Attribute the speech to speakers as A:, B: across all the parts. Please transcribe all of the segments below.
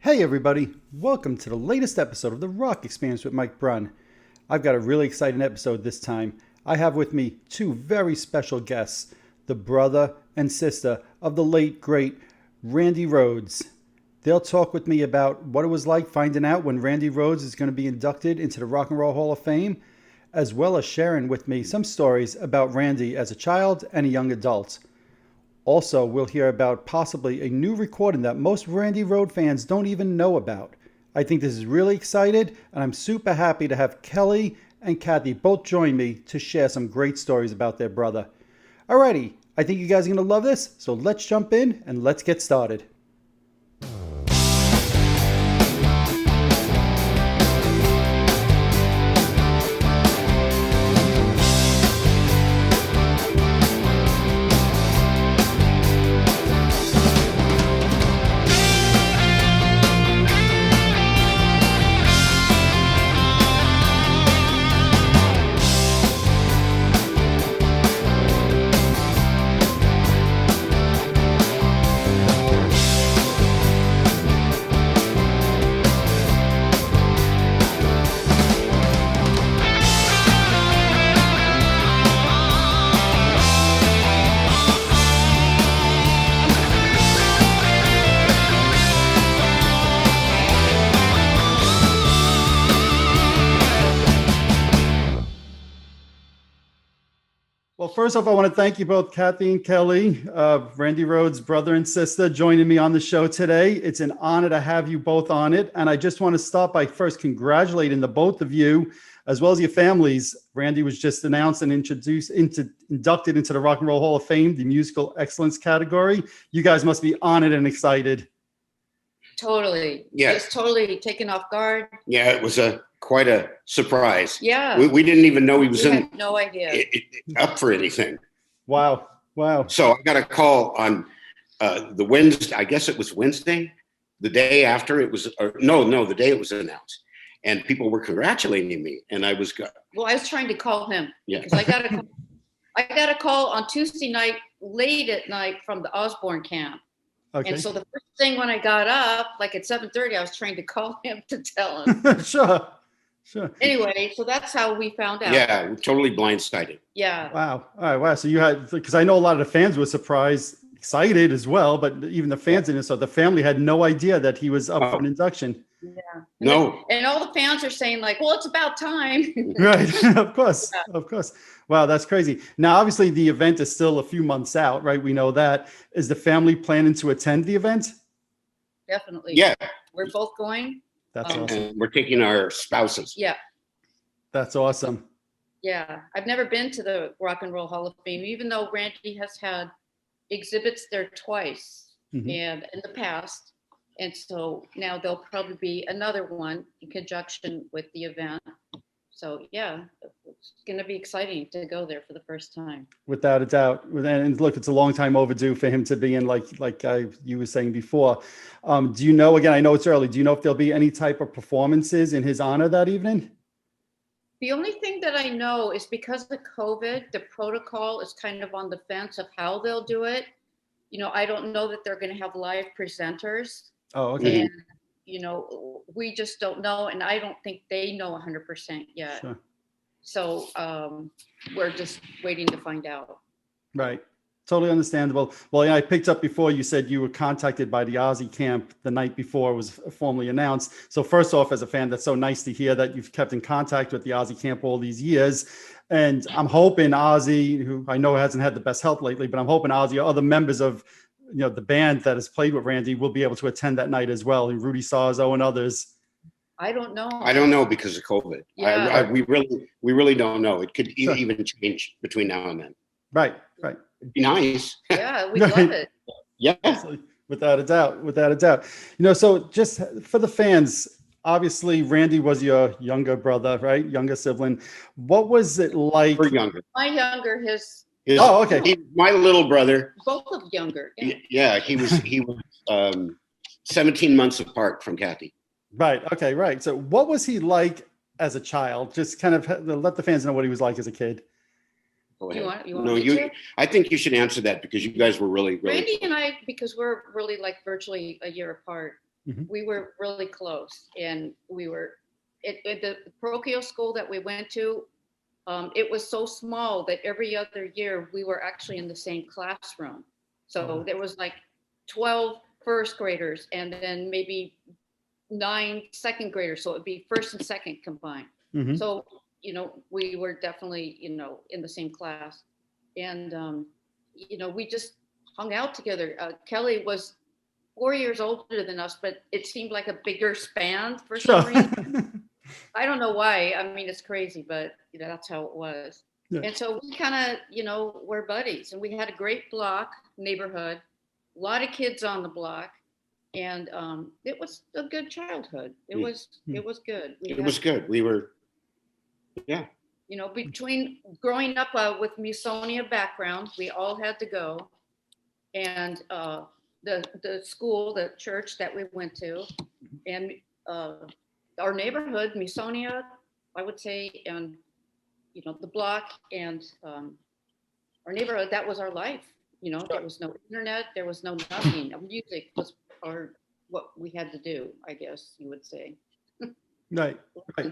A: Hey everybody, welcome to the latest episode of the Rock Experience with Mike Brunn. I've got a really exciting episode this time. I have with me two very special guests, the brother and sister of the late, great Randy Rhoads. They'll talk with me about what it was like finding out when Randy Rhoads is going to be inducted into the Rock and Roll Hall of Fame, as well as sharing with me some stories about Randy as a child and a young adult. Also, we'll hear about possibly a new recording that most Randy Rhoads fans don't even know about. I think this is really exciting, and I'm super happy to have Kelly and Kathy both join me to share some great stories about their brother. Alrighty, I think you guys are going to love this, so let's jump in and let's get started. Well, first off, I want to thank you both, Kathy and Kelly, Randy Rhoads' brother and sister, joining me on the show today. It's an honor to have you both on it. And I just want to start by first congratulating the both of you, as well as your families. Randy was just announced and inducted into the Rock and Roll Hall of Fame, the musical excellence category. You guys must be honored and excited.
B: Totally.
C: Yeah.
B: Just totally taken off guard.
C: Yeah, it was quite a surprise.
B: Yeah.
C: We didn't even know he was
B: had no idea.
C: Up for anything.
A: Wow.
C: So I got a call on the Wednesday. I guess it was Wednesday, the day after it was. The day it was announced, and people were congratulating me, and I was.
B: Well, I was trying to call him.
C: Yeah.
B: Because I got a call on Tuesday night, late at night, from the Osbourne camp.
A: Okay.
B: And so the first thing when I got up, like at 7:30, I was trying to call him to tell him.
A: Sure.
B: Anyway, so that's how we found out.
C: Yeah, totally blindsided.
B: Yeah.
A: Wow. All right. Wow. So you had, because I know a lot of the fans were surprised, excited as well, but even the fans didn't. So the family had no idea that he was up for an induction.
B: Yeah.
C: No.
B: And all the fans are saying like, well, it's about time.
A: Right. Of course. Wow. That's crazy. Now, obviously the event is still a few months out, right? We know that. Is the family planning to attend the event?
B: Definitely.
C: Yeah.
B: We're both going.
A: That's awesome.
C: And we're taking our spouses.
B: Yeah.
A: That's awesome.
B: Yeah, I've never been to the Rock and Roll Hall of Fame, even though Randy has had exhibits there twice and in the past. And so now there'll probably be another one in conjunction with the event. So yeah, it's going to be exciting to go there for the first time.
A: Without a doubt. And look, it's a long time overdue for him to be in, like you were saying before. Do you know, again, I know it's early, do you know if there'll be any type of performances in his honor that evening?
B: The only thing that I know is because of COVID, the protocol is kind of on the fence of how they'll do it. You know, I don't know that they're going to have live presenters.
A: Oh, okay.
B: And, you know, we just don't know. And I don't think they know 100% yet.
A: Sure.
B: So we're just waiting to find out.
A: Right. Totally understandable. Well, yeah, I picked up before you said you were contacted by the Ozzy camp the night before it was formally announced. So first off, as a fan, that's so nice to hear that you've kept in contact with the Ozzy camp all these years. And I'm hoping Ozzy, who I know hasn't had the best health lately, but I'm hoping Ozzy or other members of, you know, the band that has played with Randy will be able to attend that night as well, and Rudy Sarzo and others.
B: I don't know.
C: I don't know because of COVID.
B: Yeah.
C: We really don't know. It could
A: Sure.
C: even change between now and then.
A: Right.
C: It'd be nice.
B: Yeah, we love it.
C: Yeah.
A: Without a doubt. You know, so just for the fans, obviously Randy was your younger brother, right? Younger sibling. What was it like?
C: We're younger.
B: My younger, his
A: Oh, okay.
C: My little brother.
B: both of younger. Yeah.
C: Yeah, he was 17 months apart from Kathy.
A: Right. Okay. Right. So what was he like as a child? Just kind of let the fans know what he was like as a kid.
C: Go ahead.
B: You want me to?
C: I think you should answer that because you guys were really.
B: Randy and I, because we're really like virtually a year apart. we were really close, and we were at the parochial school that we went to. It was so small that every other year we were actually in the same classroom. So there was like 12 first graders and then maybe 9 second graders. So it'd be first and second combined. So, we were definitely, in the same class. And, we just hung out together. Kelly was 4 years older than us, but it seemed like a bigger span for some reason. I don't know why. I mean, it's crazy, but that's how it was. Yeah. And so we kind of, were buddies, and we had a great neighborhood, a lot of kids on the block, and it was a good childhood. It was good.
C: It was good. We were, yeah.
B: Between growing up with Musonia background, we all had to go, and the school, the church that we went to, and our neighborhood, Musonia, I would say, and the block and our neighborhood, that was our life. There was no internet, there was no nothing. Music was what we had to do, I guess you would say.
A: Right,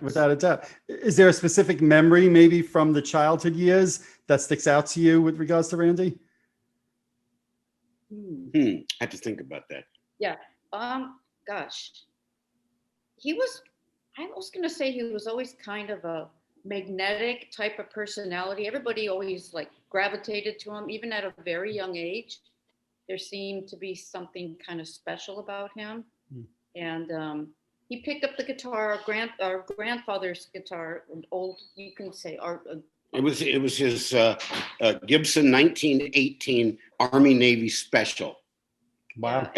A: without a doubt. Is there a specific memory maybe from the childhood years that sticks out to you with regards to Randy?
C: I had to think about that.
B: Yeah. Gosh. I was going to say he was always kind of a magnetic type of personality. Everybody always gravitated to him, even at a very young age. There seemed to be something kind of special about him. And he picked up the guitar, our grandfather's guitar, you can say
C: it was his Gibson 1918 Army Navy Special.
A: Wow.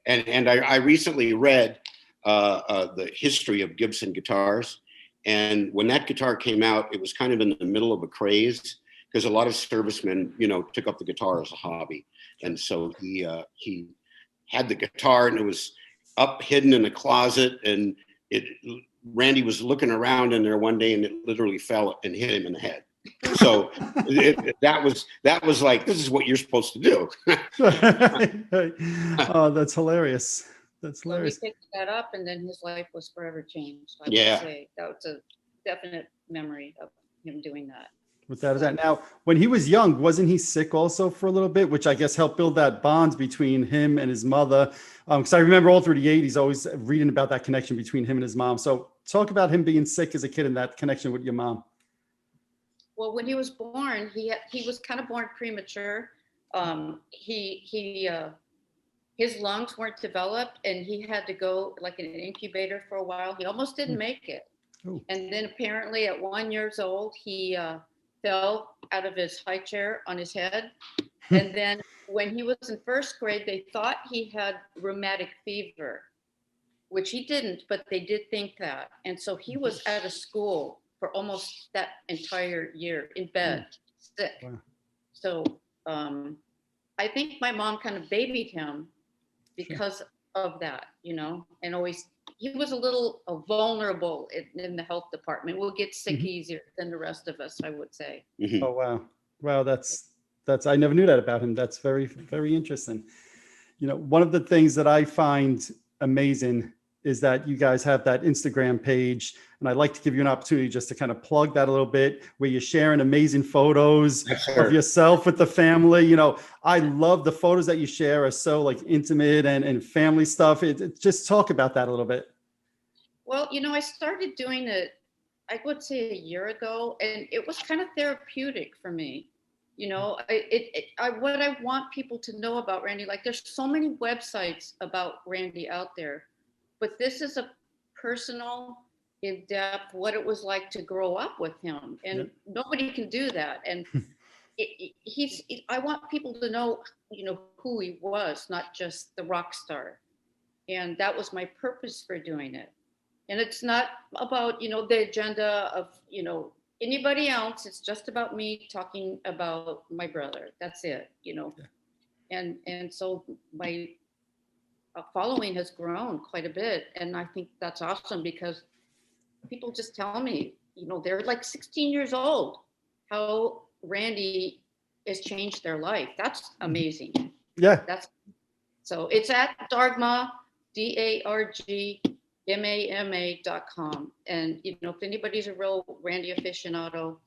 C: And I recently read the history of Gibson guitars. And when that guitar came out, it was kind of in the middle of a craze because a lot of servicemen, took up the guitar as a hobby. And so he had the guitar, and it was up hidden in a closet, and Randy was looking around in there one day, and it literally fell and hit him in the head. So that was like, this is what you're supposed to do.
A: Oh, that's hilarious. That's hilarious.
B: So he picked that up, and then his life was forever changed. I would say that was a definite memory of him doing that.
A: Without a doubt. Now, when he was young, wasn't he sick also for a little bit, which I guess helped build that bond between him and his mother? Because I remember all through the 80s, always reading about that connection between him and his mom. So talk about him being sick as a kid and that connection with your mom.
B: Well, when he was born, he was kind of born premature. His lungs weren't developed, and he had to go in an incubator for a while. He almost didn't make it. Ooh. And then apparently at 1 year old, he fell out of his high chair on his head. And then when he was in first grade, they thought he had rheumatic fever, which he didn't, but they did think that. And so he was out of school for almost that entire year in bed, sick. Wow. So I think my mom kind of babied him because of that, and always, he was a little vulnerable in the health department. We'll get sick easier than the rest of us, I would say.
A: Oh, wow. Wow. That's, I never knew that about him. That's very, very interesting. One of the things that I find amazing is that you guys have that Instagram page, and I'd like to give you an opportunity just to kind of plug that a little bit, where you're sharing amazing photos of yourself with the family. I love the photos that you share are so intimate and family stuff. Just talk about that a little bit.
B: Well, I started doing it, I would say a year ago, and it was kind of therapeutic for me. What I want people to know about Randy, there's so many websites about Randy out there, but this is a personal, in-depth, what it was like to grow up with him. And nobody can do that. And I want people to know, who he was, not just the rock star. And that was my purpose for doing it. And it's not about, the agenda of, anybody else. It's just about me talking about my brother. That's it, And so my following has grown quite a bit. And I think that's awesome, because people just tell me, they're 16 years old, how Randy has changed their life. That's amazing.
A: Yeah.
B: So it's at Dharma DARGMAMA.com. And, you know, if anybody's a real Randy aficionado,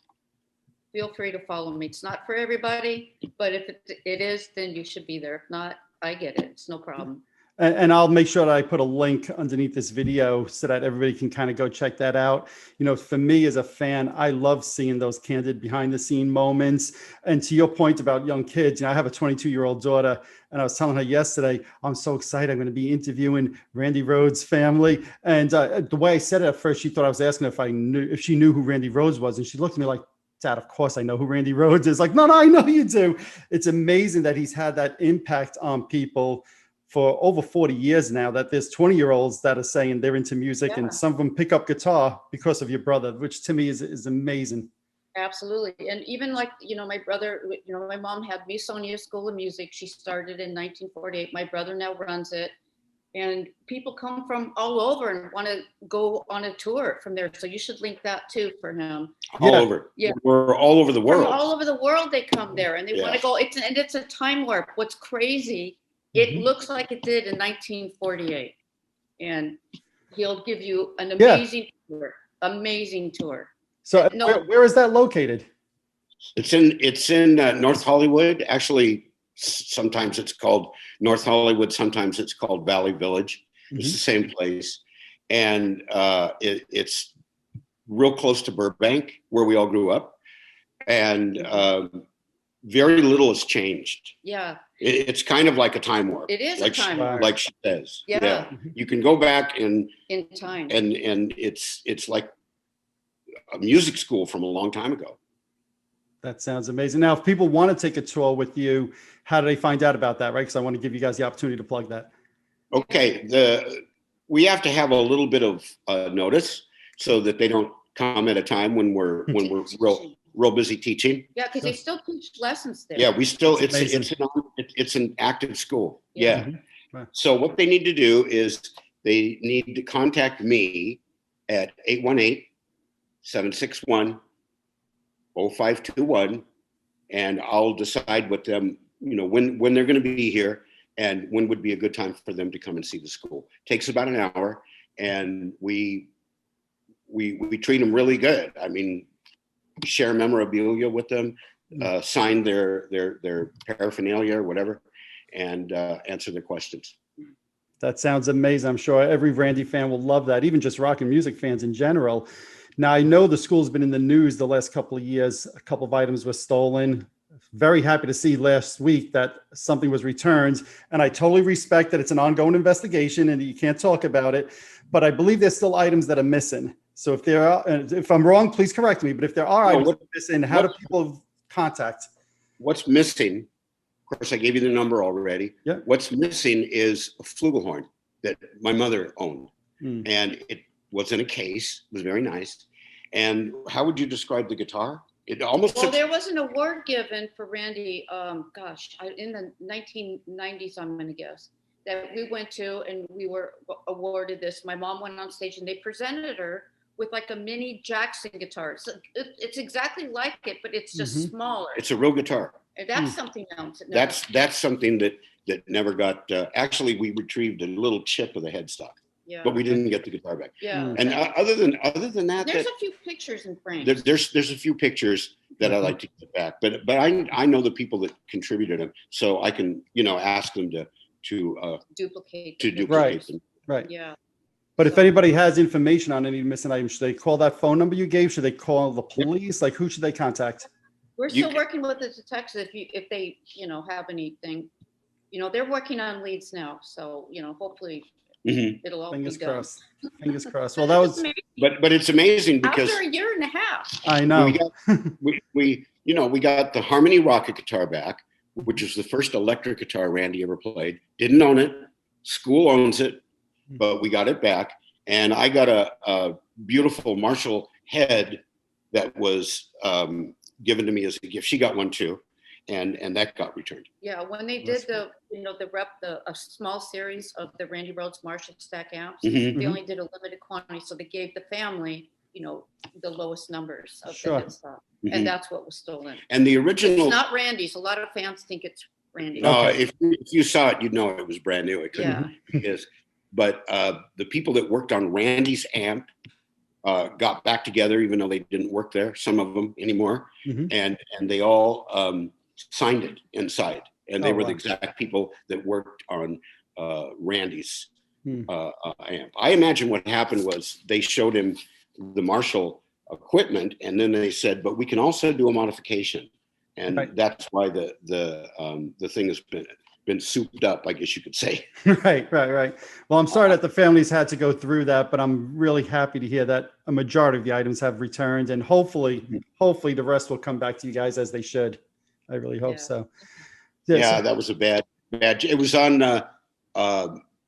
B: feel free to follow me. It's not for everybody, but if it is, then you should be there. If not, I get it. It's no problem.
A: And I'll make sure that I put a link underneath this video so that everybody can kind of go check that out. You know, for me as a fan, I love seeing those candid behind the scene moments. And to your point about young kids, you know, I have a 22-year-old daughter, and I was telling her yesterday, I'm so excited. I'm going to be interviewing Randy Rhoads' family. And the way I said it at first, she thought I was asking if she knew who Randy Rhoads was. And she looked at me like, Dad, of course I know who Randy Rhoads is. Like, no, I know you do. It's amazing that he's had that impact on people for over 40 years now, that there's 20-year-olds that are saying they're into music, and some of them pick up guitar because of your brother, which to me is amazing.
B: Absolutely. And even like, you know, my brother, you know, my mom had Misonia School of Music. She started in 1948. My brother now runs it. And people come from all over and want to go on a tour from there. So you should link that too for him.
C: All over. Yeah. We're all over the world.
B: From all over the world they come there and they want to go. It's a time warp. What's crazy, it looks like it did in 1948. And he'll give you an amazing tour. Amazing tour.
A: So where is that located?
C: It's in North Hollywood. Actually, sometimes it's called North Hollywood. Sometimes it's called Valley Village. It's the same place. And it's real close to Burbank, where we all grew up. And very little has changed.
B: Yeah.
C: It's kind of like a time warp.
B: It is like a time warp.
C: Like she says.
B: Yeah.
C: You can go back in
B: time.
C: And it's like a music school from a long time ago.
A: That sounds amazing. Now, if people want to take a tour with you, how do they find out about that, right? Because I want to give you guys the opportunity to plug that.
C: Okay. We have to have a little bit of notice so that they don't come at a time when we're real busy teaching.
B: Yeah, because they still teach lessons there.
C: Yeah, we still, it's an active school. Yeah.
A: Wow.
C: So what they need to do is they need to contact me at 818-761-0521, and I'll decide with them, you know, when they're going to be here and when would be a good time for them to come and see the school. Takes about an hour, and we treat them really good. I mean, share memorabilia with them, sign their paraphernalia or whatever, and answer their questions.
A: That sounds amazing. I'm sure every Randy fan will love that, even just rock and music fans in general. Now, I know the school's been in the news the last couple of years. A couple of items were stolen. Very happy to see last week that something was returned. And I totally respect that it's an ongoing investigation and you can't talk about it. But I believe there's still items that are missing. So if there are, if I'm wrong, please correct me. But if there are items missing, how do people contact?
C: What's missing? Of course, I gave you the number already.
A: Yeah.
C: What's missing is a flugelhorn that my mother owned. And it was in a case. It was very nice. And how would you describe the guitar? It almost
B: there was an award given for Randy, in the 1990s, I'm going to guess, that we went to, and we were awarded this. My mom went on stage and they presented her with like a mini Jackson guitar. So it's exactly like it, but it's just smaller.
C: It's a real guitar.
B: And that's something else.
C: That's something that never got, actually we retrieved a little chip of the headstock. Yeah. But we didn't get the guitar back.
B: Yeah.
C: And other than that,
B: there's a few pictures in frames.
C: There's a few pictures that I like to get back, but I know the people that contributed them, so I can ask them to
B: duplicate
C: them.
A: Right.
B: Yeah.
A: But if anybody has information on any missing items, should they call that phone number you gave? Should they call the police? Like, who should they contact?
B: We're still working with the detectives. If they have anything, they're working on leads now. So hopefully. It'll all
A: Fingers
B: be done.
A: crossed. Fingers crossed. Well, that was.
C: But it's amazing because
B: after a year and a half.
A: I know.
C: We got the Harmony Rocket guitar back, which is the first electric guitar Randy ever played. Didn't own it. School owns it, but we got it back. And I got a beautiful Marshall head that was given to me as a gift. She got one too. And that got returned.
B: Yeah, when they did a small series of the Randy Rhoads Marshall stack amps, they only did a limited quantity, so they gave the family, the lowest numbers of the good stuff, and that's what was stolen.
C: And the original,
B: it's not Randy's. A lot of fans think it's Randy.
C: If you saw it, you'd know it was brand new. It couldn't. It is. but the people that worked on Randy's amp got back together, even though they didn't work there, some of them anymore, and they all signed it inside, and they were the exact people that worked on Randy's amp. I imagine what happened was they showed him the Marshall equipment, and then they said, but we can also do a modification, and that's why the thing has been souped up, I guess you could say.
A: Right. Well, I'm sorry that the families had to go through that, but I'm really happy to hear that a majority of the items have returned, and hopefully the rest will come back to you guys as they should. I really hope so.
C: Yeah, that was a bad. It was on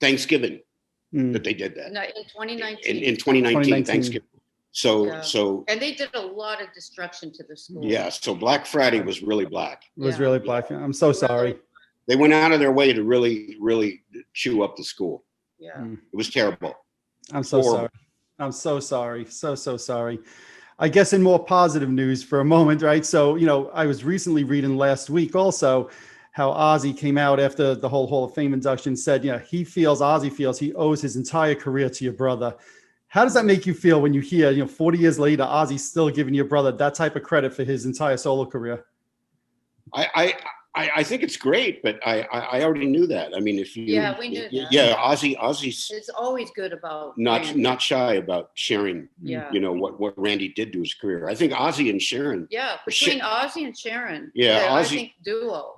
C: Thanksgiving that they did that.
B: No, in 2019.
C: In 2019, Thanksgiving. So
B: and they did a lot of destruction to the school.
C: Yeah, so Black Friday was really black.
A: It was really black. I'm so sorry.
C: They went out of their way to really, really chew up the school.
B: Yeah.
C: It was terrible.
A: I'm so sorry. I'm so sorry. So sorry. I guess in more positive news for a moment, right? So, I was recently reading last week also how Ozzy came out after the whole Hall of Fame induction, said, Ozzy feels he owes his entire career to your brother. How does that make you feel when you hear, 40 years later, Ozzy's still giving your brother that type of credit for his entire solo career?
C: I think it's great, but I already knew that. I mean, if you
B: we knew that.
C: Yeah, Ozzy's
B: it's always good about
C: not shy about sharing. What Randy did to his career. I think Ozzy and Sharon.
B: Yeah, between Ozzy and Sharon.
C: Yeah, Ozzy,
B: I think duo.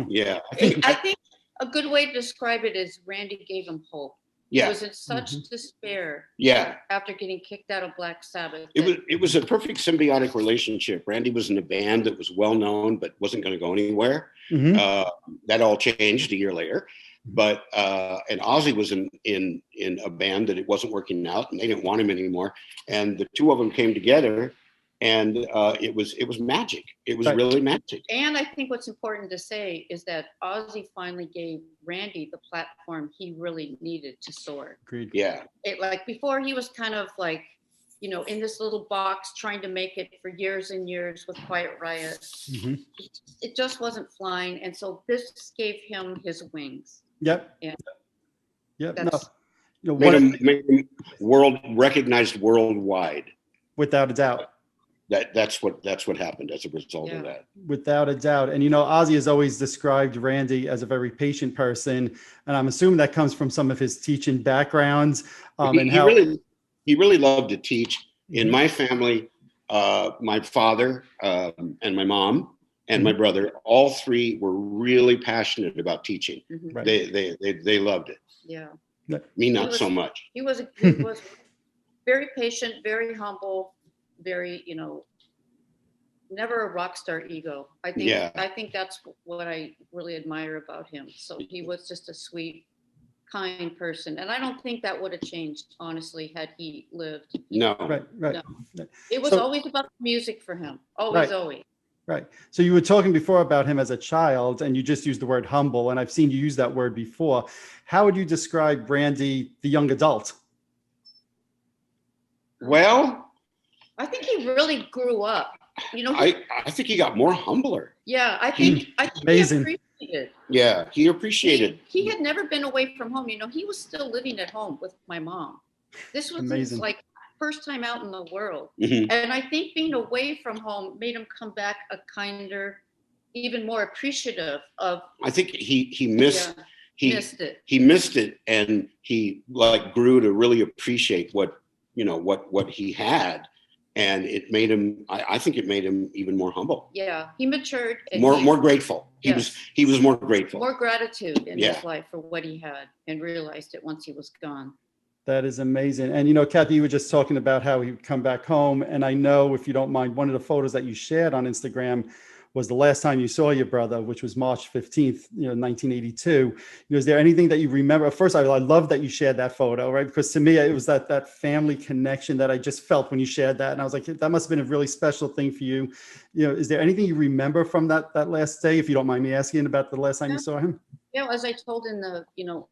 C: Yeah,
B: I think a good way to describe it is Randy gave him hope.
C: Yeah.
B: He was in such despair.
C: Yeah.
B: After getting kicked out of Black Sabbath.
C: It was a perfect symbiotic relationship. Randy was in a band that was well known but wasn't going to go anywhere. That all changed a year later. But and Ozzy was in a band that it wasn't working out, and they didn't want him anymore. And the two of them came together, and it was magic. It was really magic.
B: And I think what's important to say is that Ozzy finally gave Randy the platform he really needed to soar.
A: Agreed.
C: Yeah.
B: Like before, he was kind of like, in this little box trying to make it for years and years with Quiet Riot. It just wasn't flying, and so this gave him his wings.
A: Yep.
B: Yeah.
A: Yep.
C: Made him recognized worldwide.
A: Without a doubt.
C: That's what happened as a result of that.
A: Without a doubt. And Ozzy has always described Randy as a very patient person, and I'm assuming that comes from some of his teaching backgrounds.
C: He really loved to teach. In my family, my father and my mom and my brother, all three were really passionate about teaching.
A: Right.
C: They loved it.
B: Yeah.
C: Me not so much.
B: He was very patient, very humble, very, never a rock star ego. I think that's what I really admire about him. So he was just a sweet, kind person, and I don't think that would have changed, honestly, had he lived.
C: No.
A: Right.
B: No. It was always about music for him. Always.
A: Right. So you were talking before about him as a child, and you just used the word humble, and I've seen you use that word before. How would you describe Randy, the young adult?
C: Well,
B: I think he really grew up.
C: I think he got more humbler.
B: Yeah, I think
A: amazing.
B: He appreciated.
C: Yeah, he appreciated.
B: He had never been away from home. He was still living at home with my mom. This was his first time out in the world, and I think being away from home made him come back a kinder, even more appreciative of.
C: I think he missed. He
B: missed it.
C: He missed it, and he grew to really appreciate what he had. And it made him. I think it made him even more humble.
B: Yeah, he matured.
C: More grateful. He was more grateful.
B: More gratitude in his life for what he had, and realized it once he was gone.
A: That is amazing. And Kathy, you were just talking about how he would come back home, and I know, if you don't mind, one of the photos that you shared on Instagram was the last time you saw your brother, which was March 15th, 1982. Is there anything that you remember? First, I love that you shared that photo, right? Because to me, it was that family connection that I just felt when you shared that. And I was like, that must have been a really special thing for you. Is there anything you remember from that last day, if you don't mind me asking, about the last time you saw him?
B: Yeah, as I told in the,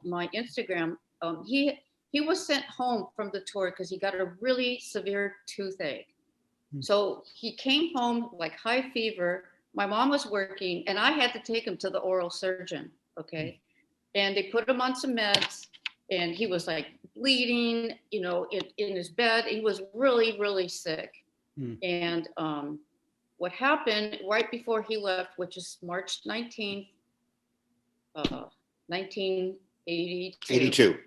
B: my Instagram, he was sent home from the tour because he got a really severe toothache. So he came home like high fever. My mom was working, and I had to take him to the oral surgeon. Okay. And they put him on some meds, and he was like bleeding, in his bed. He was really, really sick. And what happened right before he left, which is March 19th, 1982.
C: 82.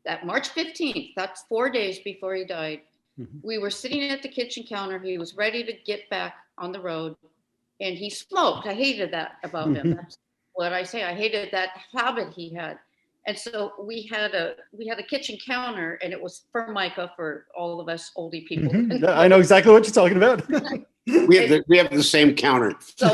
B: That March 15th, that's 4 days before he died. We were sitting at the kitchen counter. He was ready to get back on the road, and he smoked. I hated that about him. That's what I say. I hated that habit he had. And so we had a kitchen counter, and it was Formica for all of us oldie people.
A: I know exactly what you're talking about.
C: We have the same counter.
B: So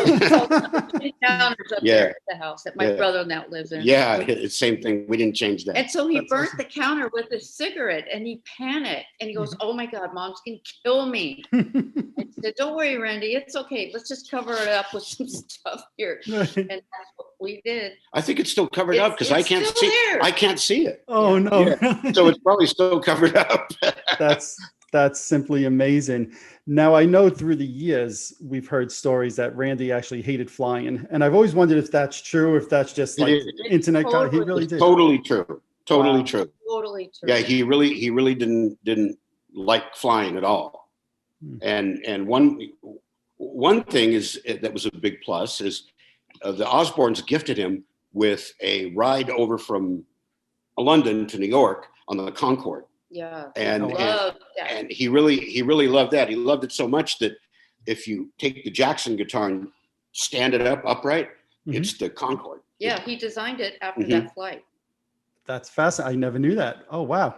B: counters up there at the house that my brother now lives in.
C: Yeah, it's same thing. We didn't change that.
B: And so he burnt the counter with a cigarette, and he panicked, and he goes, "Oh my God, Mom's gonna kill me." I said, "Don't worry, Randy, it's okay. Let's just cover it up with some stuff here." And that's what we did.
C: I think it's still covered up because I can't see.
B: There.
C: I can't see it.
A: Oh no!
C: Yeah. So it's probably still covered up.
A: That's simply amazing. Now, I know through the years, we've heard stories that Randy actually hated flying. And I've always wondered if that's true, if that's just like internet. He really did.
C: Totally true. Totally true.
B: Totally true.
C: Yeah, he really didn't like flying at all. And one thing that was a big plus is the Osbournes gifted him with a ride over from London to New York on the Concorde.
B: Yeah,
C: and he really loved that. He loved it so much that if you take the Jackson guitar and stand it up upright, it's the Concorde.
B: Yeah, he designed it after that flight.
A: That's fascinating. I never knew that. Oh wow,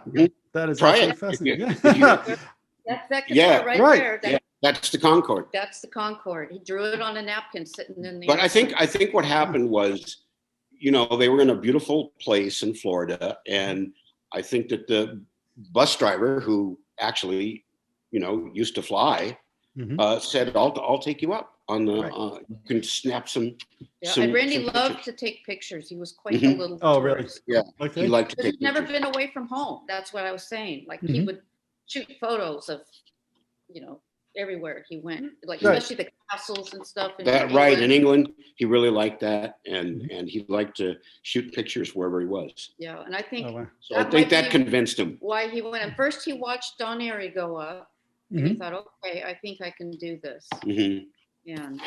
A: that is fascinating.
B: That's that guitar right there.
C: That's the Concorde.
B: That's the Concorde. He drew it on a napkin sitting in the.
C: But I think what happened was, they were in a beautiful place in Florida, and I think that the bus driver who actually, used to fly, said, "I'll take you up on the. You can snap some."
B: Yeah,
C: and
B: Randy loved to take pictures. He was quite a little. Oh,
C: really? Yeah. Okay. He liked to take.
B: He'd never been away from home. That's what I was saying. Like he would shoot photos of, everywhere he went, like especially the castles and stuff.
C: In England, he really liked that, and he liked to shoot pictures wherever he was.
B: Yeah, and I think
C: so. I think that convinced him
B: why he went. And first, he watched Don Airy go up, and he thought, "Okay, I think I can do this." And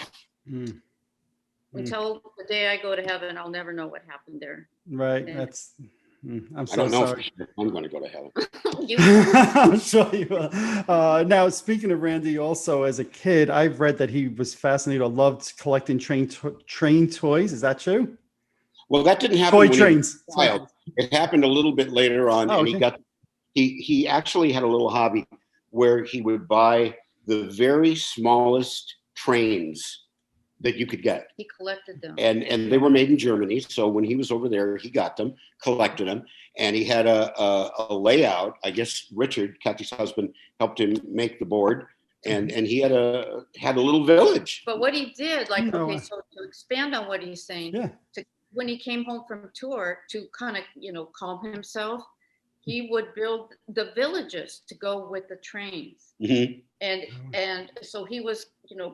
B: until the day I go to heaven, I'll never know what happened there.
A: Right.
B: And
A: that's. I'm so
C: I don't know
A: sorry.
C: if I'm going to go to heaven.
A: I'm sure you will. Now, speaking of Randy, also as a kid, I've read that he was fascinated or loved collecting train toys. Is that true?
C: Well, that didn't happen.
A: Toy trains.
C: It happened a little bit later on, and he actually had a little hobby where he would buy the very smallest trains that you could get.
B: He collected them.
C: And they were made in Germany. So when he was over there, he got them, collected them, and he had a layout. I guess Richard, Kathy's husband, helped him make the board. And he had a little village.
B: But what he did, so to expand on what he's saying, when he came home from tour to kind of, calm himself, he would build the villages to go with the trains. And so he was,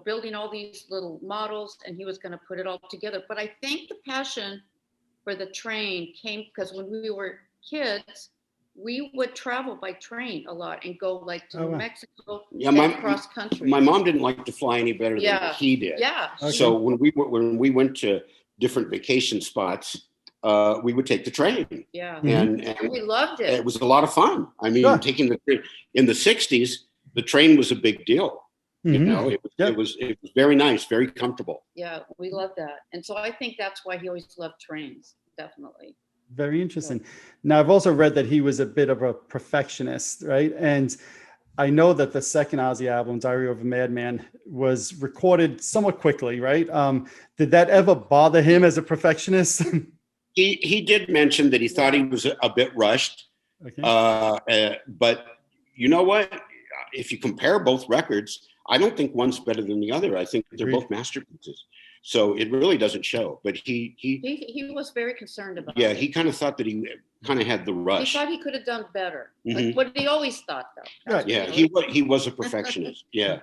B: building all these little models, and he was going to put it all together. But I think the passion for the train came because when we were kids, we would travel by train a lot and go to New Mexico, cross country.
C: My mom didn't like to fly any better than he did.
B: Yeah.
C: So when we went to different vacation spots, we would take the train.
B: Yeah.
C: And
B: we loved it.
C: It was a lot of fun. I mean, taking the train in the 60s, the train was a big deal. It was very nice, very comfortable.
B: Yeah, we loved that. And so I think that's why he always loved trains, definitely.
A: Very interesting. Now, I've also read that he was a bit of a perfectionist, right? And I know that the second Ozzy album, Diary of a Madman, was recorded somewhat quickly, right? Did that ever bother him as a perfectionist?
C: He did mention that he thought he was a bit rushed. Okay. But you know what? If you compare both records, I don't think one's better than the other. I think they're both masterpieces. So it really doesn't show. But he
B: was very concerned about it.
C: Yeah, he kind of thought that he kind of had the rush.
B: He thought he could have done better. Like what he always thought, though.
C: Right. Yeah, he was a perfectionist. Yeah.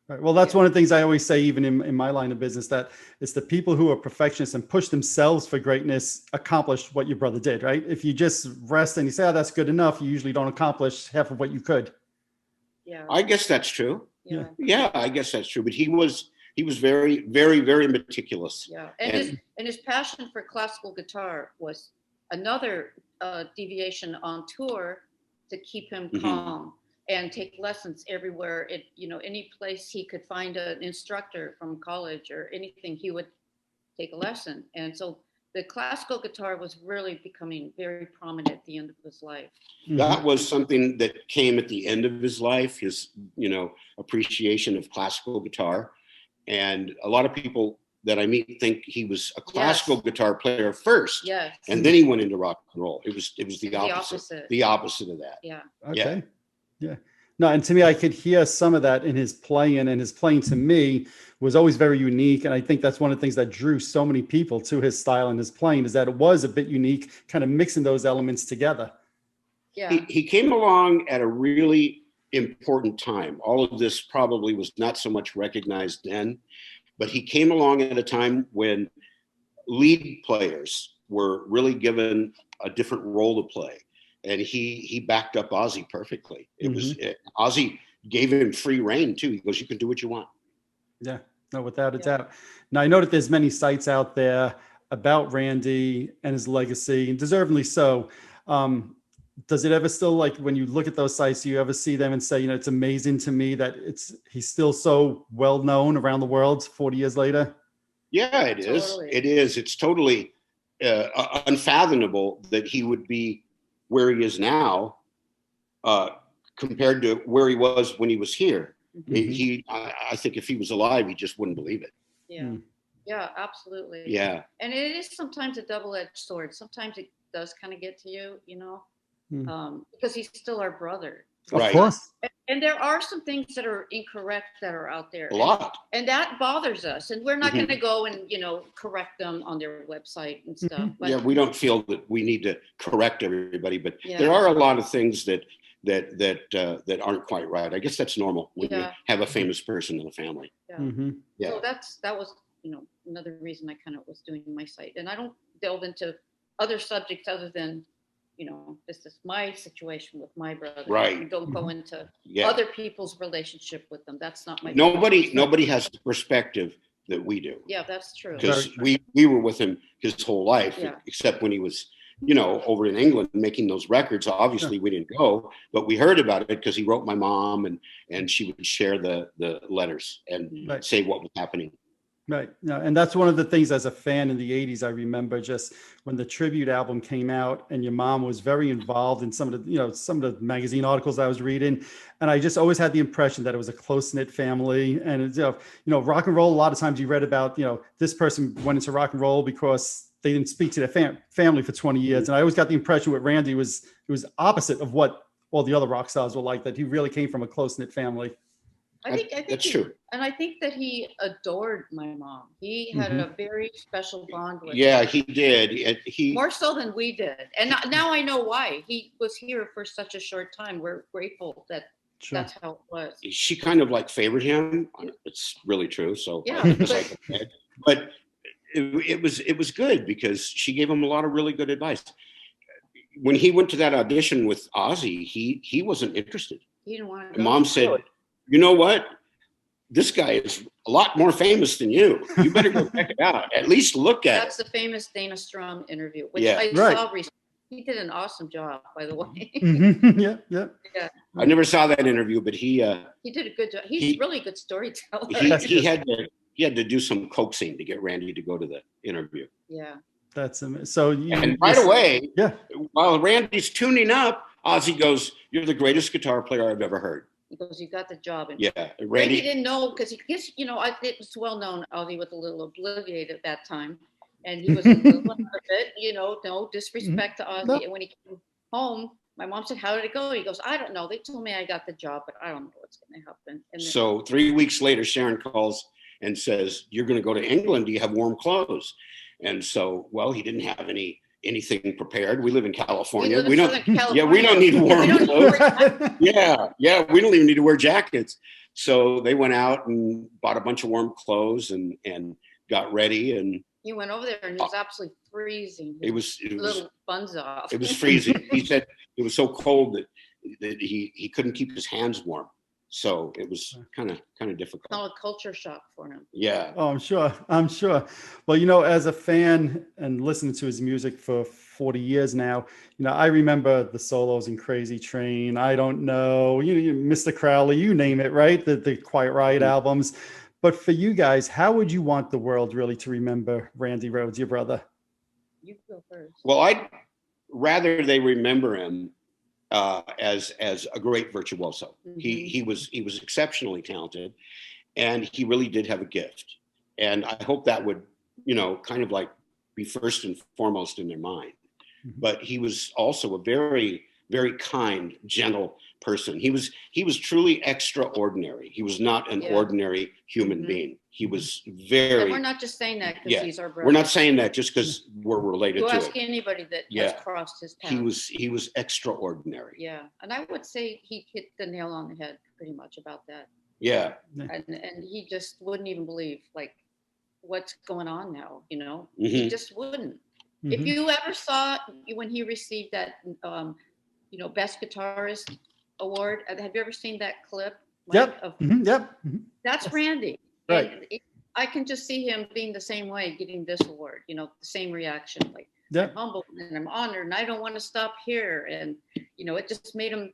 A: Right. Well, that's one of the things I always say, even in my line of business, that it's the people who are perfectionists and push themselves for greatness accomplished what your brother did, right? If you just rest and you say, oh, that's good enough, you usually don't accomplish half of what you could.
B: Yeah.
C: I guess that's true.
B: Yeah.
C: Yeah, I guess that's true. But he was very, very, very meticulous.
B: Yeah. And his passion for classical guitar was another deviation on tour to keep him calm and take lessons everywhere. Any place he could find an instructor from college or anything, he would take a lesson. And so the classical guitar was really becoming very prominent at the end of his life.
C: That was something that came at the end of his life, his, appreciation of classical guitar. And a lot of people that I meet think he was a classical guitar player first.
B: Yes.
C: And then he went into rock and roll. It was the opposite. The opposite of that.
B: Yeah.
A: Okay. Yeah. No, and to me, I could hear some of that in his playing, and his playing to me was always very unique. And I think that's one of the things that drew so many people to his style and his playing, is that it was a bit unique, kind of mixing those elements together.
B: Yeah.
C: He came along at a really important time. All of this probably was not so much recognized then, but he came along at a time when lead players were really given a different role to play. And he backed up Ozzy perfectly. Ozzy gave him free reign too. He goes, you can do what you want.
A: Yeah, no, without a doubt. Now, I know that there's many sites out there about Randy and his legacy, and deservedly so. Does it ever still, like, when you look at those sites, do you ever see them and say, it's amazing to me that he's still so well known around the world 40 years later?
C: Yeah, it is.
B: Totally.
C: It is. It's totally unfathomable that he would be where he is now compared to where he was when he was here. I think if he was alive, he just wouldn't believe it.
B: Yeah. Yeah, absolutely.
C: Yeah.
B: And it is sometimes a double-edged sword. Sometimes it does kind of get to you, because he's still our brother.
A: Of course.
B: And there are some things that are incorrect that are out there.
C: A lot.
B: And that bothers us. And we're not going to go and, correct them on their website and stuff. But
C: Yeah, we don't feel that we need to correct everybody, but there are a lot of things that aren't quite right. I guess that's normal when you have a famous person in the family.
B: Yeah. So that was, another reason I kind of was doing my site. And I don't delve into other subjects other than, this is my situation with my brother.
C: Right.
B: I don't go into other people's relationship with them. That's not my
C: Nobody has the perspective that we do.
B: Yeah, that's true.
C: Because we were with him his whole life, except when he was, over in England making those records. Obviously, we didn't go, but we heard about it because he wrote my mom, and she would share the letters and say what was happening.
A: Right. No, and that's one of the things as a fan in the 80s, I remember just when the tribute album came out, and your mom was very involved in some of the magazine articles I was reading. And I just always had the impression that it was a close-knit family. And, rock and roll, a lot of times you read about, this person went into rock and roll because they didn't speak to their family for 20 years. And I always got the impression with Randy it was opposite of what all the other rock stars were like, that he really came from a close-knit family.
B: I think
C: that's true.
B: And I think that he adored my mom. He had a very special bond with her.
C: Yeah, he did. He
B: more so than we did. And now I know why. He was here for such a short time. We're grateful that that's how it was.
C: She kind of favored him. It's really true. So but it was good because she gave him a lot of really good advice. When he went to that audition with Ozzy, he wasn't interested.
B: He didn't want to go.
C: Mom said, you know what? This guy is a lot more famous than you. You better go check it out. At least look at
B: That's
C: it.
B: the famous Dana Strum interview, which I saw recently. He did an awesome job, by the way.
A: Yeah.
C: I never saw that interview, but he
B: did a good job. He's really a good storyteller.
C: He had to do some coaxing to get Randy to go to the interview.
B: Yeah.
A: That's amazing. So
C: right away,
A: while
C: Randy's tuning up, Ozzy goes, "You're the greatest guitar player I've ever heard."
B: He goes, "You got the job." And
C: Randy
B: didn't know because he guess it was well known. Ozzy was a little obliviated at that time, and he was a little of it. No disrespect to Ozzy. And when he came home, my mom said, "How did it go?" He goes, "I don't know. They told me I got the job, but I don't know what's going to happen." And
C: so 3 weeks later, Sharon calls and says, "You're going to go to England. Do you have warm clothes?" And so, he didn't have anything prepared. We live in California. We don't need warm clothes. We don't even need to wear jackets. So they went out and bought a bunch of warm clothes and got ready. And
B: he went over there and it was absolutely freezing.
C: It was
B: little buns off.
C: It was freezing. He said it was so cold that he couldn't keep his hands warm. So it was kind of difficult.
B: Not a culture shock for him.
C: Yeah.
A: Oh, I'm sure. Well, as a fan and listening to his music for 40 years now, I remember the solos in Crazy Train. I don't know, Mr. Crowley, you name it, right? The Quiet Riot albums. But for you guys, how would you want the world really to remember Randy Rhoads, your brother?
B: You go first.
C: Well, I'd rather they remember him as a great virtuoso. Mm-hmm. He was exceptionally talented, and he really did have a gift. And I hope that would, kind of like be first and foremost in their mind. Mm-hmm. But he was also a very, very kind, gentle person. He was truly extraordinary. He was not an ordinary human mm-hmm. being. He was very.
B: And we're not just saying that because he's our brother.
C: We're not saying that just because we're related to it.
B: You ask anybody that has crossed his path.
C: He was extraordinary.
B: Yeah, and I would say he hit the nail on the head pretty much about that.
C: Yeah.
B: And he just wouldn't even believe what's going on now. Mm-hmm. He just wouldn't. Mm-hmm. If you ever saw when he received that, Best Guitarist Award, have you ever seen that clip?
A: Yep. Yep.
B: That's Randy.
A: Right.
B: And I can just see him being the same way, getting this award, the same reaction, I'm humbled and I'm honored and I don't want to stop here. And, it just made him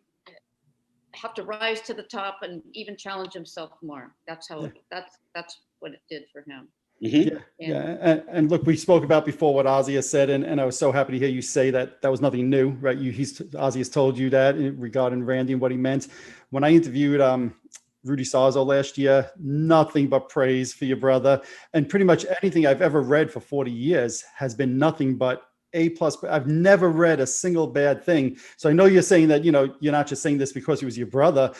B: have to rise to the top and even challenge himself more. That's how, that's what it did for him.
C: Mm-hmm.
A: And look, we spoke about before what Ozzy has said, and I was so happy to hear you say that was nothing new, right? Ozzy has told you that regarding Randy and what he meant. When I interviewed Rudy Sarzo last year, nothing but praise for your brother, and pretty much anything I've ever read for 40 years has been nothing but A+. I've never read a single bad thing. So I know you're saying that you're not just saying this because he was your brother.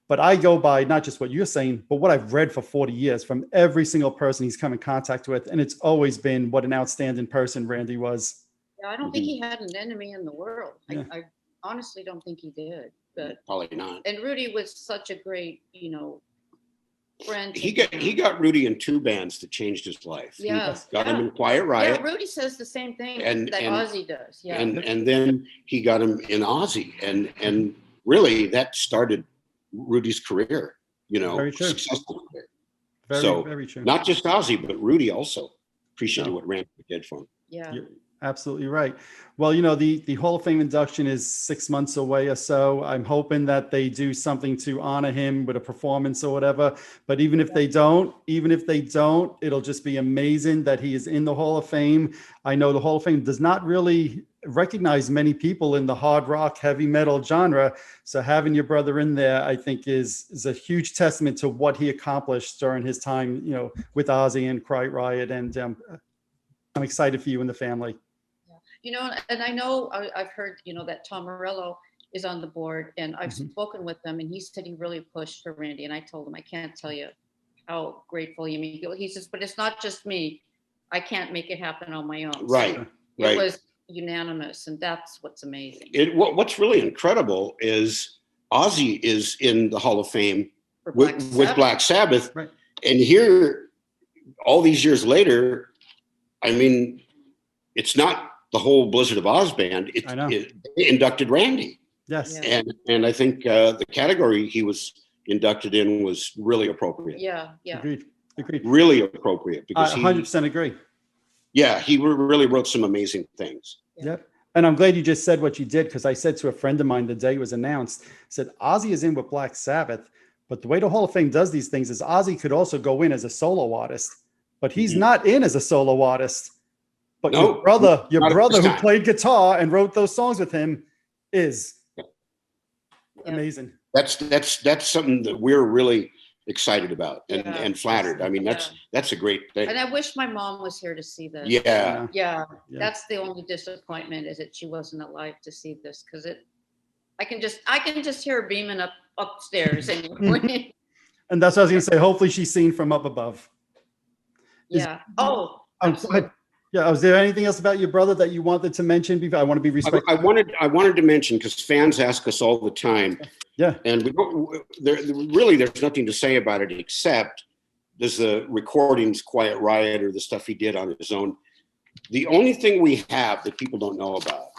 A: But I go by not just what you're saying, but what I've read for 40 years from every single person he's come in contact with. And it's always been what an outstanding person Randy was.
B: Yeah, I don't think he had an enemy in the world. Yeah. I honestly don't think he did. But
C: probably not.
B: And Rudy was such a great, friend.
C: He got Rudy in 2 bands that changed his life.
B: Yeah.
C: He got him in Quiet Riot.
B: Yeah, Rudy says the same thing that Ozzy does. Yeah.
C: And then he got him in Ozzy. And really that started Rudy's career,
A: very true.
C: Successful career.
A: Very true.
C: Not just Ozzy, but Rudy also appreciated what Randy did for him.
B: Yeah.
A: You're absolutely right. Well, the Hall of Fame induction is 6 months away or so. I'm hoping that they do something to honor him with a performance or whatever. But even if they don't, it'll just be amazing that he is in the Hall of Fame. I know the Hall of Fame does not really recognize many people in the hard rock, heavy metal genre. So having your brother in there, I think is a huge testament to what he accomplished during his time, with Ozzy and Quiet Riot. And I'm excited for you and the family.
B: And I know I've heard, that Tom Morello is on the board, and I've spoken with them, and he said he really pushed for Randy. And I told him, I can't tell you how grateful you mean. He says, but it's not just me. I can't make it happen on my own.
C: Right.
B: So it was unanimous, and that's what's amazing.
C: What's really incredible is Ozzy is in the Hall of Fame with Black Sabbath.
A: Right.
C: And here, all these years later, I mean, it's not the whole Blizzard of Oz band. It inducted Randy.
A: Yes.
B: Yeah.
C: And I think the category he was inducted in was really appropriate.
B: Yeah.
A: Agreed.
C: Really appropriate. Because
A: I 100% agree.
C: Yeah, he really wrote some amazing things.
A: Yep. And I'm glad you just said what you did, because I said to a friend of mine the day it was announced, I said, Ozzy is in with Black Sabbath, but the way the Hall of Fame does these things is Ozzy could also go in as a solo artist, but he's not in as a solo artist. But your brother who played guitar and wrote those songs with him is amazing.
C: That's something that we're really excited about and flattered. I mean, that's a great thing.
B: And I wish my mom was here to see this.
C: Yeah.
B: That's the only disappointment, is that she wasn't alive to see this, because I can just hear her beaming upstairs anyway.
A: And that's what I was going to say. Hopefully she's seen from up above.
B: Yeah.
A: Go ahead. Yeah. Was there anything else about your brother that you wanted to mention? Before I want to be respectful.
C: I wanted to mention, because fans ask us all the time,
A: Yeah.
C: and we don't, really there's nothing to say about it except there's the recordings, Quiet Riot, or the stuff he did on his own. The only thing we have that people don't know about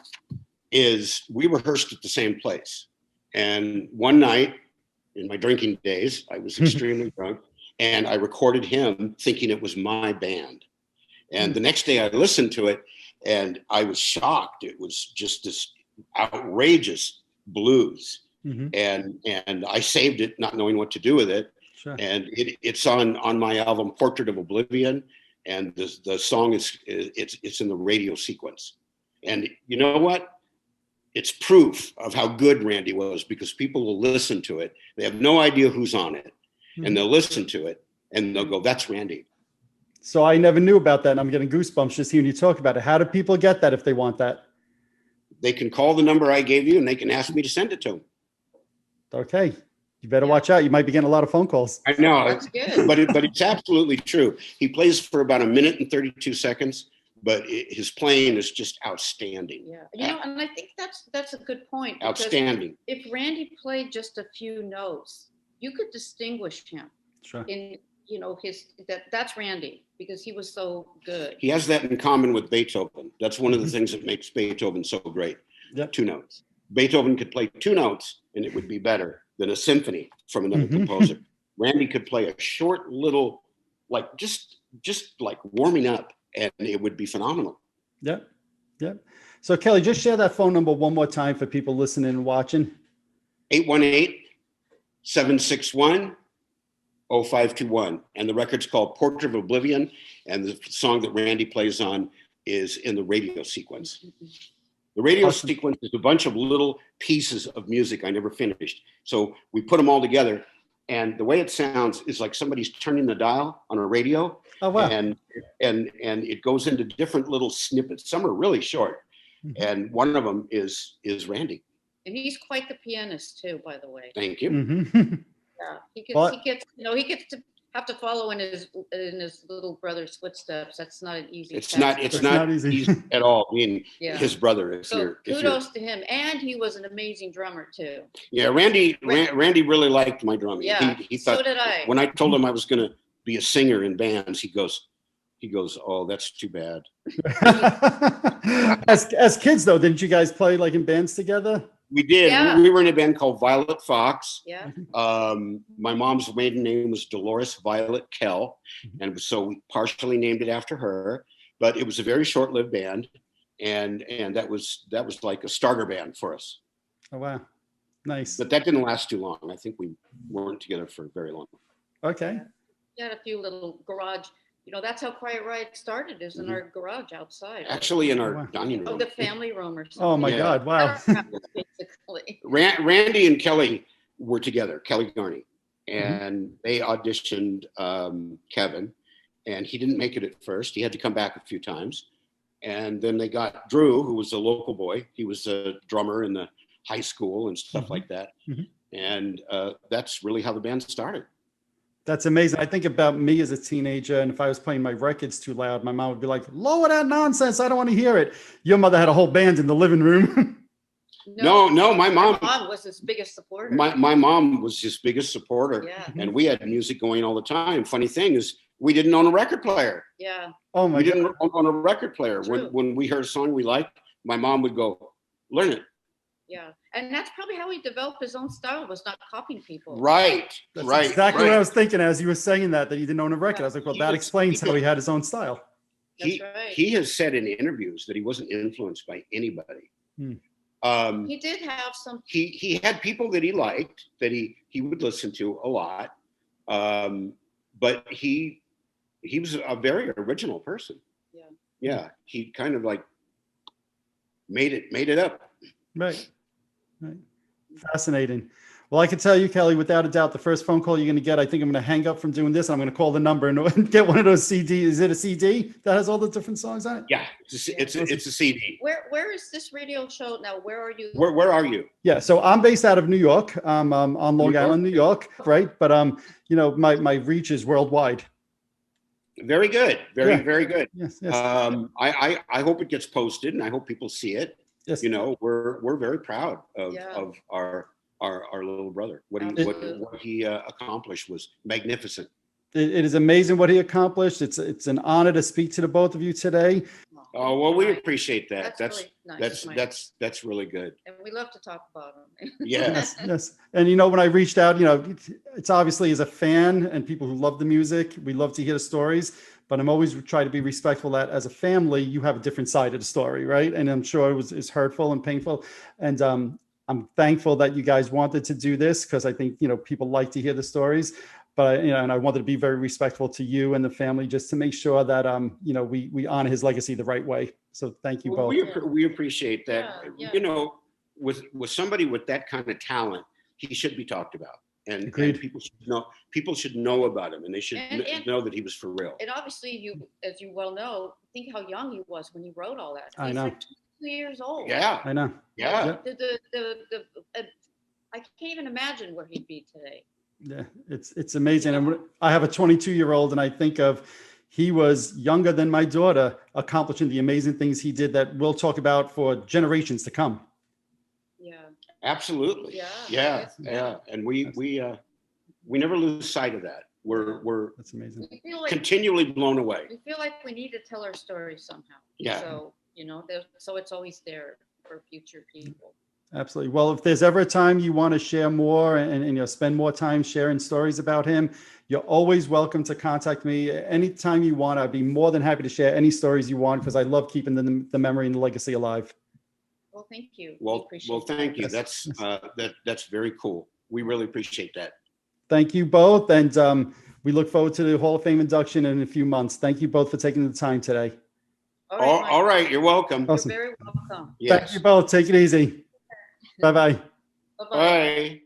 C: is we rehearsed at the same place. And one night in my drinking days, I was extremely drunk, and I recorded him thinking it was my band. And the next day I listened to it and I was shocked. It was just this outrageous blues. And I saved it, not knowing what to do with it.
A: Sure.
C: And it's on my album Portrait of Oblivion, and the song it's in the radio sequence. And you know what? It's proof of how good Randy was, because people will listen to it. They have no idea who's on it, and they'll listen to it and they'll go, "That's Randy."
A: So I never knew about that, and I'm getting goosebumps just hearing you talk about it. How do people get that if they want that?
C: They can call the number I gave you, and they can ask me to send it to them.
A: Okay. You better watch out. You might be getting a lot of phone calls.
C: I know,
B: That's good.
C: but it's absolutely true. He plays for about 1 minute and 32 seconds, but his playing is just outstanding.
B: Yeah, and I think that's a good point.
C: Outstanding.
B: If Randy played just a few notes, you could distinguish him.
A: Sure.
B: In that's Randy, because he was so good.
C: He has that in common with Beethoven. That's one of the things that makes Beethoven so great.
A: Yep.
C: 2 notes. Beethoven could play 2 notes and it would be better than a symphony from another composer. Randy could play a short little, like just like warming up, and it would be phenomenal.
A: Yep. Yep. So Kelly, just share that phone number one more time for people listening and watching.
C: 818-761-0521. And the record's called Portrait of Oblivion. And the song that Randy plays on is in the radio sequence. The radio sequence is a bunch of little pieces of music I never finished. So we put them all together. And the way it sounds is like somebody's turning the dial on a radio.
A: Oh, wow.
C: And it goes into different little snippets. Some are really short. And one of them is Randy.
B: And he's quite the pianist too, by the way.
C: Thank you.
B: Yeah, he gets to have to follow in his little brother's footsteps. That's not an easy.
C: It's
B: task.
C: not easy at all. I mean, his brother.
B: So kudos to him, and he was an amazing drummer too.
C: Yeah, Randy really liked my drumming.
B: Yeah,
C: he thought,
B: so did I.
C: When I told him I was going to be a singer in bands, he goes, "Oh, that's too bad."
A: As kids, though, didn't you guys play like in bands together?
C: We did.
B: Yeah.
C: We were in a band called Violet Fox.
B: Yeah.
C: My mom's maiden name was Dolores Violet Kell, and so we partially named it after her. But it was a very short-lived band, and that was like a starter band for us.
A: Oh, wow. Nice.
C: But that didn't last too long. I think we weren't together for very long.
A: Okay.
B: We had a few little garage. That's how Quiet Riot started, is in our garage outside.
C: Actually, in our dining room.
B: Oh, the family room or something.
A: Oh my God! Wow.
B: Basically.
C: Randy and Kelly were together. Kelly Garney, and they auditioned Kevin, and he didn't make it at first. He had to come back a few times, and then they got Drew, who was a local boy. He was a drummer in the high school and stuff like that, and that's really how the band started.
A: That's amazing. I think about me as a teenager, and if I was playing my records too loud, my mom would be like, "Lower that nonsense. I don't want to hear it." Your mother had a whole band in the living room.
C: No, my mom
B: was his biggest supporter.
C: My mom was his biggest supporter,
B: and
C: we had music going all the time. Funny thing is, we didn't own a record player.
B: Yeah.
A: Oh my God.
C: We didn't own a record player. When we heard a song we liked, my mom would go, "Learn it."
B: Yeah, and that's probably how he developed his own style, was not copying people.
C: Right.
A: That's exactly what I was thinking as you were saying that he didn't own a record. I was like, well, that explains how he had his own style.
B: That's right.
C: He has said in interviews that he wasn't influenced by anybody.
B: He did have some.
C: He had people that he liked, that he would listen to a lot, but he was a very original person. Yeah. He kind of like made it up.
A: Right. Fascinating. Well, I can tell you, Kelly, without a doubt, the first phone call you're going to get, I think I'm going to hang up from doing this, and I'm going to call the number and get one of those CDs. Is it a CD that has all the different songs on it?
C: Yeah, it's a CD.
B: Where is this radio show now? Where are you?
C: Where are you?
A: Yeah, so I'm based out of New York, on Long Island, New York, right? But my reach is worldwide.
C: Very good. Very good.
A: Yes, yes.
C: I hope it gets posted, and I hope people see it.
A: Yes.
C: You know, we're very proud of
B: Yeah.
C: of our little brother. What he accomplished was magnificent.
A: It is amazing what he accomplished. It's an honor to speak to the both of you today.
C: Oh, well, we appreciate that.
B: That's really nice,
C: That's really good.
B: and we love to talk about him.
C: Yeah.
A: Yes, yes. And when I reached out, it's obviously as a fan and people who love the music, we love to hear the stories, but I'm always try to be respectful that as a family, you have a different side of the story, right? And I'm sure it's hurtful and painful. And I'm thankful that you guys wanted to do this because I think, people like to hear the stories. But and I wanted to be very respectful to you and the family just to make sure that we honor his legacy the right way. So thank you both.
C: We appreciate that.
B: Yeah.
C: With somebody with that kind of talent, he should be talked about, and people should know about him, and they should know that he was for real.
B: And obviously, as you well know, think how young he was when he wrote all that.
A: I know.
B: Like 2 years old.
C: Yeah,
A: I know.
C: Yeah.
B: I can't even imagine where he'd be today.
A: Yeah, it's amazing. And I have a 22-year-old, and I think of he was younger than my daughter, accomplishing the amazing things he did that we'll talk about for generations to come.
B: Yeah,
C: absolutely. Yeah. And we never lose sight of that. We're
A: That's amazing.
B: We feel like,
C: continually blown away.
B: We feel like we need to tell our story somehow.
C: Yeah.
B: So so it's always there for future people.
A: Absolutely. Well, if there's ever a time you want to share more and spend more time sharing stories about him, you're always welcome to contact me anytime you want. I'd be more than happy to share any stories you want because I love keeping the memory and the legacy alive.
B: Well, thank you.
C: Well, thank you. That's very cool. We really appreciate that.
A: Thank you both, and we look forward to the Hall of Fame induction in a few months. Thank you both for taking the time today.
C: All right. You're welcome.
A: Awesome.
B: You're very welcome.
C: Yes.
A: Thank you both. Take it easy. Bye-bye.
C: Bye.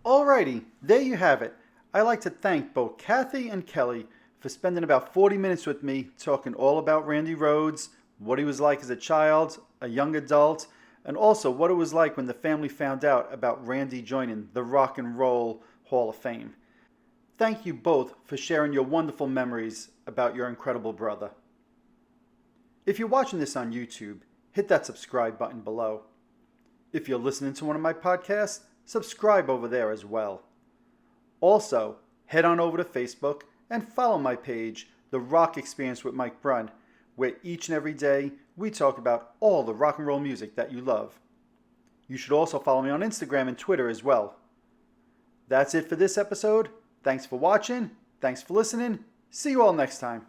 A: Alrighty, there you have it. I'd like to thank both Kathy and Kelly for spending about 40 minutes with me talking all about Randy Rhoads, what he was like as a child, a young adult, and also what it was like when the family found out about Randy joining the Rock and Roll Hall of Fame. Thank you both for sharing your wonderful memories about your incredible brother. If you're watching this on YouTube, hit that subscribe button below. If you're listening to one of my podcasts, subscribe over there as well. Also, head on over to Facebook and follow my page, The Rock Experience with Mike Brunn, where each and every day we talk about all the rock and roll music that you love. You should also follow me on Instagram and Twitter as well. That's it for this episode. Thanks for watching. Thanks for listening. See you all next time.